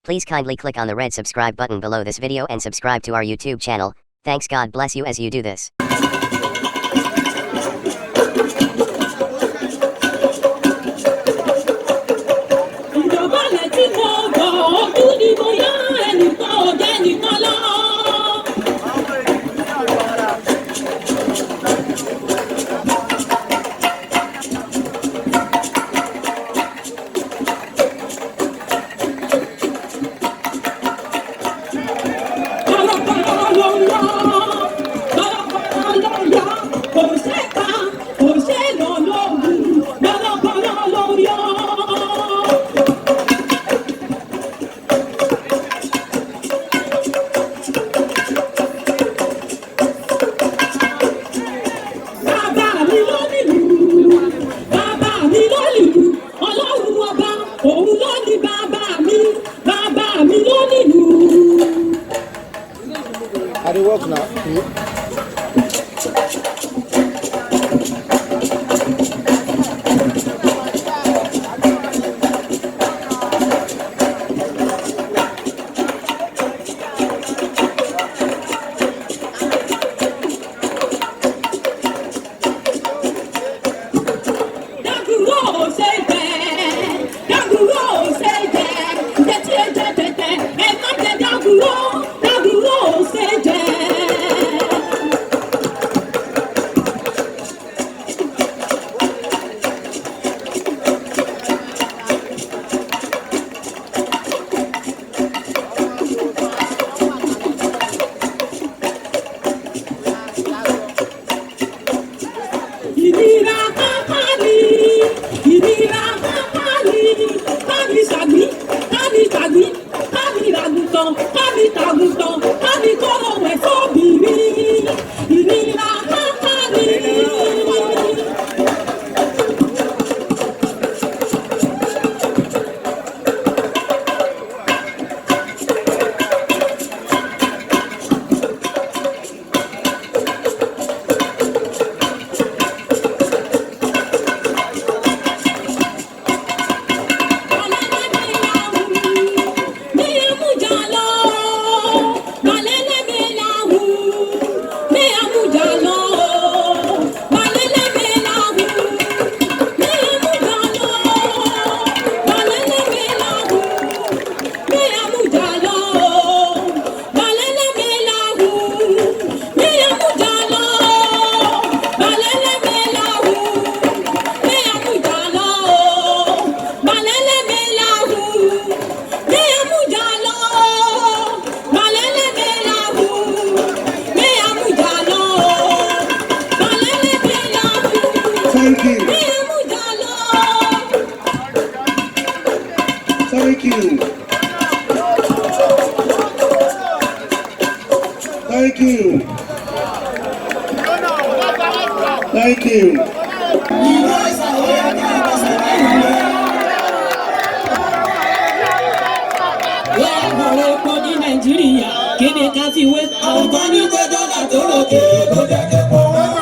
Please kindly click on the red subscribe button below this video and subscribe to our YouTube channel. Thanks, God bless you as you do this. How do you work now? Thank you. Thank you. Thank you. Thank you. Nàìjíríà kéde ká fi wé àwọn kan ní pé dọ́là tó lókè ló jẹ́ képo wọ́n.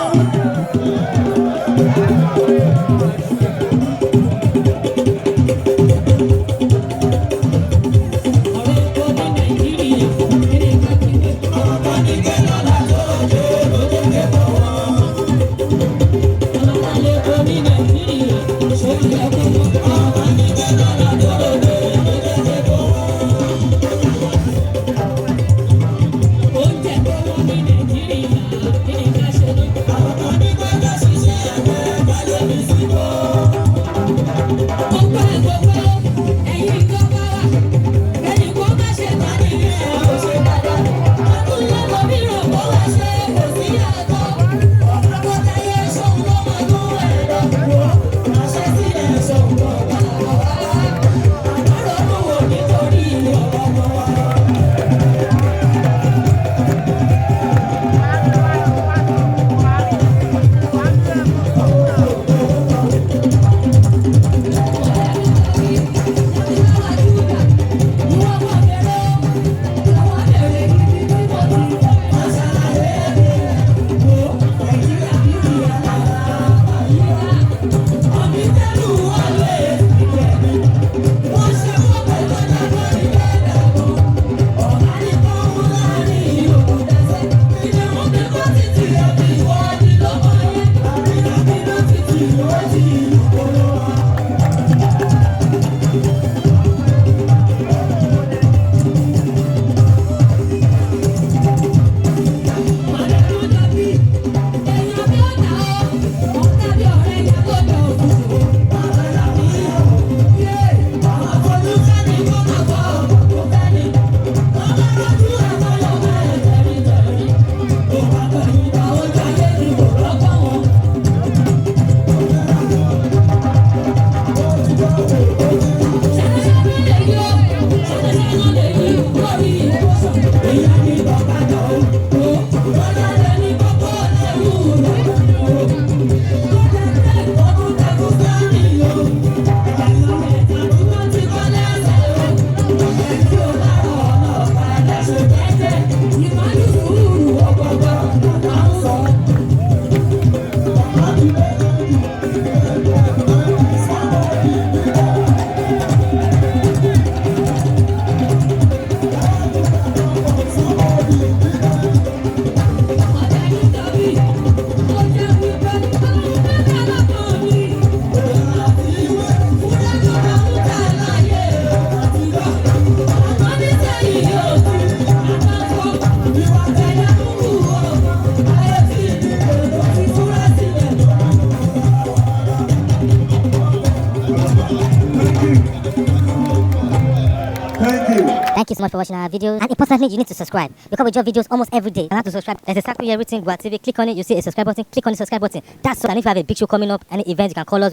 Thank you so much for watching our video. And importantly, you need to subscribe because we drop videos almost every day. And how to subscribe? There's a circle here written Gua TV. Click on it, you see a subscribe button. Click on the subscribe button. That's so. And if you have a big show coming up, any event, you can call us.